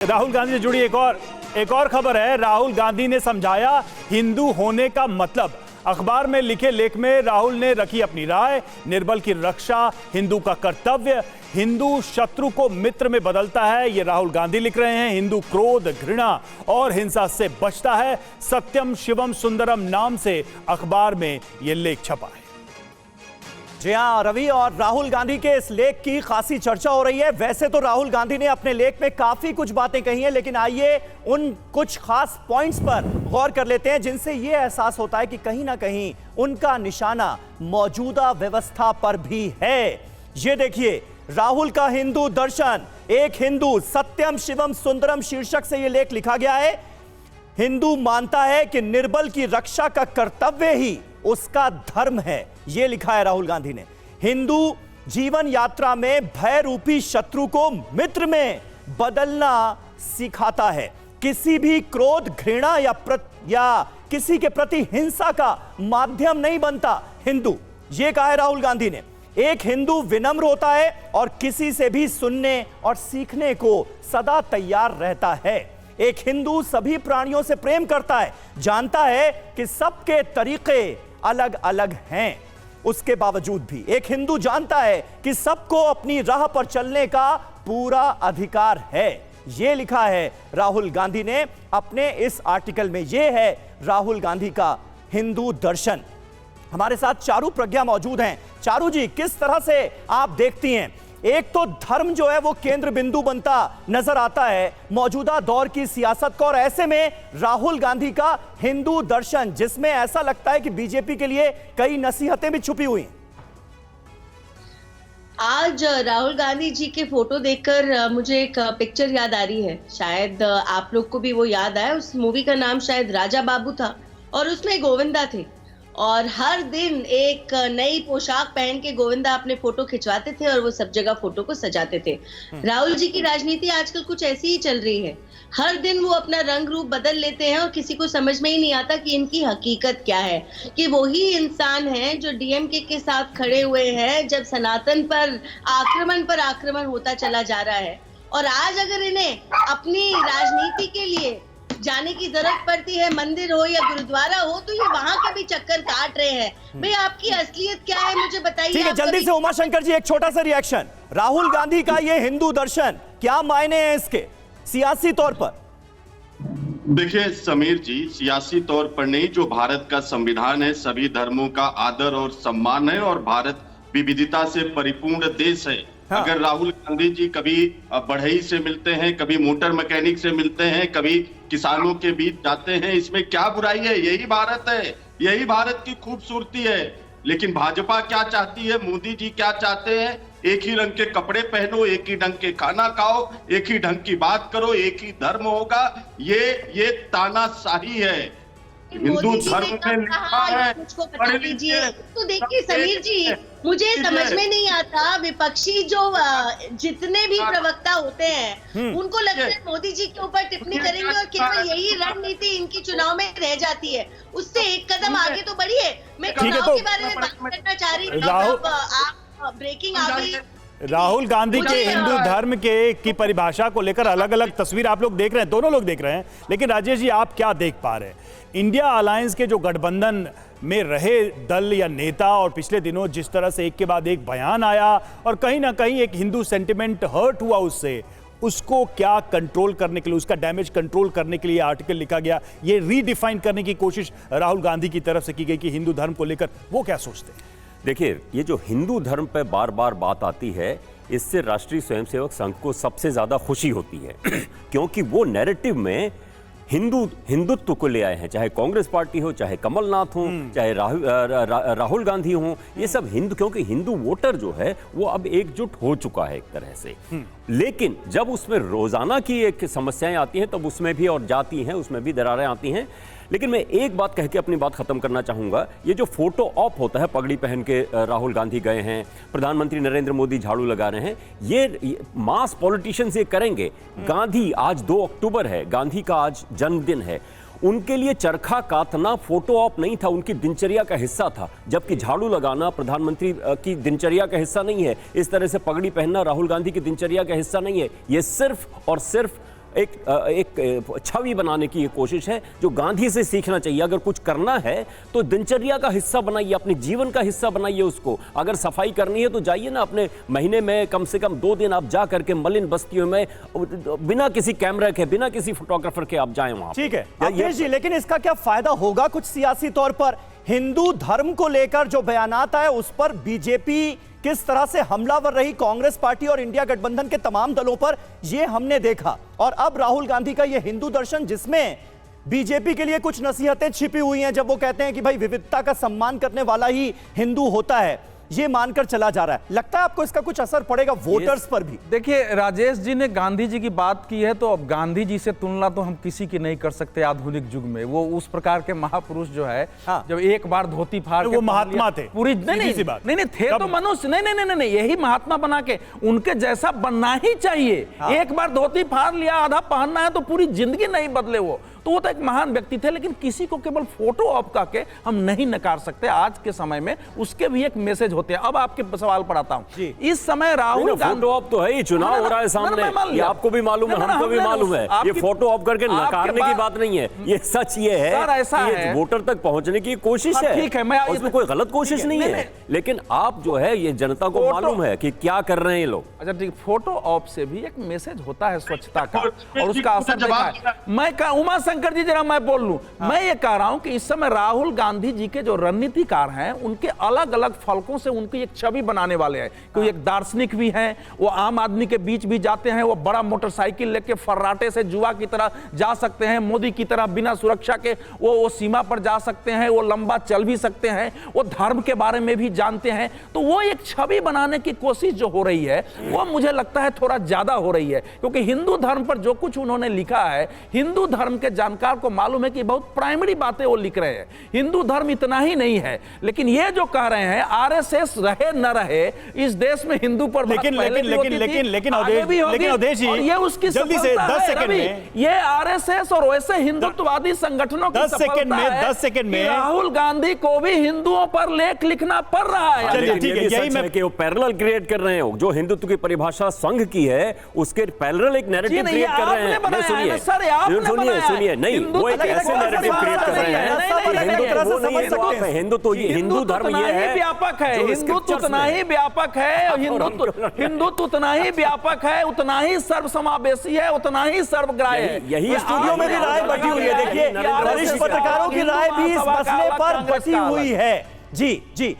राहुल गांधी से जुड़ी एक और खबर है। राहुल गांधी ने समझाया हिंदू होने का मतलब। अखबार में लिखे लेख में राहुल ने रखी अपनी राय। निर्बल की रक्षा हिंदू का कर्तव्य। हिंदू शत्रु को मित्र में बदलता है, ये राहुल गांधी लिख रहे हैं। हिंदू क्रोध, घृणा और हिंसा से बचता है। सत्यम शिवम सुंदरम नाम से अखबार में यह लेख छपा है। जी हां, रवि, और राहुल गांधी के इस लेख की खासी चर्चा हो रही है। वैसे तो राहुल गांधी ने अपने लेख में काफी कुछ बातें कही हैं, लेकिन आइए उन कुछ खास पॉइंट्स पर गौर कर लेते हैं जिनसे यह एहसास होता है कि कहीं ना कहीं उनका निशाना मौजूदा व्यवस्था पर भी है। ये देखिए, राहुल का हिंदू दर्शन, एक हिंदू, सत्यम शिवम सुंदरम शीर्षक से यह लेख लिखा गया है। हिंदू मानता है कि निर्बल की रक्षा का कर्तव्य ही उसका धर्म है, यह लिखा है राहुल गांधी ने। हिंदू जीवन यात्रा में भय रूपी शत्रु को मित्र में बदलना सिखाता है। किसी भी क्रोध, घृणा या किसी के प्रति हिंसा का माध्यम नहीं बनता हिंदू, यह कहा है राहुल गांधी ने। एक हिंदू विनम्र होता है और किसी से भी सुनने और सीखने को सदा तैयार रहता है। एक हिंदू सभी प्राणियों से प्रेम करता है, जानता है कि सबके तरीके अलग अलग हैं। उसके बावजूद भी एक हिंदू जानता है कि सबको अपनी राह पर चलने का पूरा अधिकार है। यह लिखा है राहुल गांधी ने अपने इस आर्टिकल में। यह है राहुल गांधी का हिंदू दर्शन। हमारे साथ चारू प्रज्ञा मौजूद हैं। चारू जी, किस तरह से आप देखती हैं? एक तो धर्म जो है वो केंद्र बिंदु बनता नजर आता है मौजूदा दौर की सियासत को, और ऐसे में राहुल गांधी का हिंदू दर्शन जिसमें ऐसा लगता है कि बीजेपी के लिए कई नसीहतें भी छुपी हुई हैं। आज राहुल गांधी जी के फोटो देखकर मुझे एक पिक्चर याद आ रही है। शायद आप लोग को भी वो याद आया। उस मूवी का नाम शायद राजा बाबू था और उसमें गोविंदा थे, और हर दिन एक नई पोशाक पहन के गोविंदा अपने फोटो खिंचवाते थे और वो सब जगह फोटो को सजाते थे। राहुल जी की राजनीति आजकल कुछ ऐसी ही चल रही है। हर दिन वो अपना रंग रूप बदल लेते हैं और किसी को समझ में ही नहीं आता कि इनकी हकीकत क्या है। कि वही इंसान है जो डीएमके के साथ खड़े हुए हैं जब सनातन पर आक्रमण होता चला जा रहा है, और आज अगर इन्हें अपनी राजनीति के लिए जाने की जरूरत पड़ती है, मंदिर हो या गुरुद्वारा हो, तो ये वहां के भी चक्कर काट रहे हैं। भाई, आपकी असलियत क्या है मुझे बताइए। ठीक है, जल्दी से उमा शंकर जी एक छोटा सा रिएक्शन। राहुल गांधी का ये हिंदू दर्शन क्या मायने हैं इसके सियासी तौर पर? देखिए समीर जी, सियासी तौर पर नहीं, जो भारत का संविधान है, सभी धर्मों का आदर और सम्मान है और भारत विविधता से परिपूर्ण देश है। हाँ। अगर राहुल गांधी जी कभी बढ़ई से मिलते हैं, कभी मोटर मैकेनिक से मिलते हैं, कभी किसानों के बीच जाते हैं, इसमें क्या बुराई है? यही भारत है, यही भारत की खूबसूरती है। लेकिन भाजपा क्या चाहती है, मोदी जी क्या चाहते हैं? एक ही रंग के कपड़े पहनो, एक ही ढंग के खाना खाओ, एक ही ढंग की बात करो, एक ही धर्म होगा। ये तानाशाही है। हिंदू धर्म में लिखा है, मुझको बता दीजिए। तो देखिए समीर जी, मुझे समझ में नहीं आता, विपक्षी जो जितने भी प्रवक्ता होते हैं उनको लगता है मोदी जी के ऊपर टिप्पणी करेंगे और केवल यही रणनीति इनकी चुनाव में रह जाती है। उससे एक कदम आगे तो बढ़िए। मैं चुनाव के बारे में बात करना चाह रही थी, आप ब्रेकिंग आ गई। राहुल गांधी के हिंदू धर्म की परिभाषा को लेकर अलग अलग तस्वीर आप लोग देख रहे हैं, दोनों लोग देख रहे हैं, लेकिन राजेश जी आप क्या देख पा रहे हैं? इंडिया अलायंस के जो गठबंधन में रहे दल या नेता, और पिछले दिनों जिस तरह से एक के बाद एक बयान आया और कहीं ना कहीं एक हिंदू सेंटिमेंट हर्ट हुआ उससे, उसको क्या कंट्रोल करने के लिए, उसका डैमेज कंट्रोल करने के लिए आर्टिकल लिखा गया, ये रीडिफाइन करने की कोशिश राहुल गांधी की तरफ से की गई कि हिंदू धर्म को लेकर वो क्या सोचते हैं? देखिए, ये जो हिंदू धर्म पर बार बार बात आती है, इससे राष्ट्रीय स्वयंसेवक संघ को सबसे ज्यादा खुशी होती है क्योंकि वो नैरेटिव में हिंदुत्व को ले आए हैं। चाहे कांग्रेस पार्टी हो, चाहे कमलनाथ हो, चाहे राहुल गांधी हो, ये सब हिंदू, क्योंकि हिंदू वोटर जो है वो अब एकजुट हो चुका है एक तरह से। लेकिन जब उसमें रोजाना की एक समस्याएं आती हैं तब उसमें भी, और जाती हैं उसमें भी दरारें आती हैं। लेकिन मैं एक बात कह के अपनी बात खत्म करना चाहूंगा। ये जो फोटो ऑप होता है, पगड़ी पहन के राहुल गांधी गए हैं, प्रधानमंत्री नरेंद्र मोदी झाड़ू लगा रहे हैं, ये मास पॉलिटिशियंस ये करेंगे। गांधी, आज 2 अक्टूबर है, गांधी का आज जन्मदिन है। उनके लिए चरखा काटना फोटो ऑप नहीं था, उनकी दिनचर्या का हिस्सा था, जबकि झाड़ू लगाना प्रधानमंत्री की दिनचर्या का हिस्सा नहीं है। इस तरह से पगड़ी पहनना राहुल गांधी की दिनचर्या का हिस्सा नहीं है। ये सिर्फ और सिर्फ एक छवि बनाने की ये कोशिश है जो गांधी से सीखना चाहिए। अगर कुछ करना है तो दिनचर्या का हिस्सा बनाइए, अपने जीवन का हिस्सा बनाइए उसको। अगर सफाई करनी है तो जाइए ना, अपने महीने में कम से कम 2 दिन आप जा करके मलिन बस्तियों में बिना किसी कैमरा के, बिना किसी फोटोग्राफर के आप जाएं वहां। ठीक है अवधेश जी, लेकिन इसका क्या फायदा होगा कुछ सियासी तौर पर? हिंदू धर्म को लेकर जो बयानात आए उस पर बीजेपी किस तरह से हमलावर रही, कांग्रेस पार्टी और इंडिया गठबंधन के तमाम दलों पर, यह हमने देखा। और अब राहुल गांधी का यह हिंदू दर्शन, जिसमें बीजेपी के लिए कुछ नसीहतें छिपी हुई हैं, जब वो कहते हैं कि भाई विविधता का सम्मान करने वाला ही हिंदू होता है, ये मानकर चला जा रहा है। लगता है आपको इसका कुछ असर पड़ेगा वोटर्स पर भी? देखिए, राजेश जी ने गांधी जी की बात की है, तो अब गांधी जी से तुलना तो हम किसी की नहीं कर सकते आधुनिक युग में। वो उस प्रकार के महापुरुष जो है, हाँ। जब एक बार धोती फाड़ के वो महात्मा थे, पूरी सी बात। नहीं थे तो मनुष्य, नहीं, यही महात्मा बना के उनके जैसा बनना ही चाहिए। हाँ। एक बार धोती फाड़ लिया, आधा पहनना है तो पूरी जिंदगी नहीं बदले वो तो एक महान व्यक्ति थे। लेकिन किसी को केवल फोटो ऑप करके हम नहीं नकार सकते। आज के समय में उसके भी एक मैसेज होते हैं। अब आपके सवाल पर आता हूं। इस समय राहुल गांधी, फोटो ऑप तो है ही, चुनाव हो रहा है सामने, ये आपको भी मालूम है, हमको भी मालूम है। ये फोटो ऑप करके नकारने की बात नहीं है, ये सच ये है कि वोटर तक पहुंचने की कोशिश है। ठीक है, मैं उसमें कोई गलत कोशिश नहीं है, लेकिन आप जो है ये जनता को मालूम है कि क्या कर रहे हैं ये लोग। अच्छा ठीक, फोटो ऑप से भी एक मैसेज होता है स्वच्छता का, और उसका असर देखा है। मैं उमा शंकर जी, जरा मैं बोल लूं, मैं ये कह रहा हूं कि इस समय राहुल गांधी जी के जो रणनीतिकार हैं, उनके अलग अलग फलकों से उनकी एक छवि बनाने वाले हैं। कोई एक दार्शनिक भी हैं, वो आम आदमी के बीच भी जाते हैं, वो बड़ा मोटरसाइकिल लेके फर्राटे से जुआ की तरह जा सकते हैं, मोदी की तरह बिना सुरक्षा के वो सीमा पर जा सकते हैं, वो लंबा चल भी सकते हैं, वो धर्म के बारे में भी जानते हैं। तो वो एक छवि बनाने की कोशिश जो हो रही है, वो मुझे लगता है थोड़ा ज्यादा हो रही है, क्योंकि हिंदू धर्म पर जो कुछ उन्होंने लिखा है, हिंदू धर्म के जानकार को मालूम है कि बहुत प्राइमरी बातें वो लिख रहे हैं। हिंदू धर्म इतना ही नहीं है, लेकिन ये जो कह रहे हैं आरएसएस रहे न रहे, इस देश में हिंदू पर लेकिन अवधेश जी, और ये उसकी जल्दी से 10 सेकंड में, ये आरएसएस और वैसे हिंदुत्ववादी संगठनों की 10 सेकंड में राहुल गांधी को भी हिंदुओं पर लेख लिखना पड़ रहा है। चलिए ठीक है, यही मैं कि वो पैरेलल क्रिएट कर रहे हैं, जो हिंदुत्व की परिभाषा संघ की है उसके पैरेलल एक नैरेटिव क्रिएट कर रहे हैं। सुनिए, नहीं, वो एक ऐसे नैरेटिव क्रिएट कर रहे हैं कि हिंदुत्व हिंदू धर्म ये है, व्यापक है, हिंदुत्व उतना ही व्यापक है, हिंदुत्व उतना ही व्यापक है, उतना ही सर्वसमावेशी है, उतना ही सर्वग्राही है। यही स्टूडियो में भी राय बटी हुई है। देखिए, वरिष्ठ पत्रकारों की राय भी इस मसले पर बटी हुई है। जी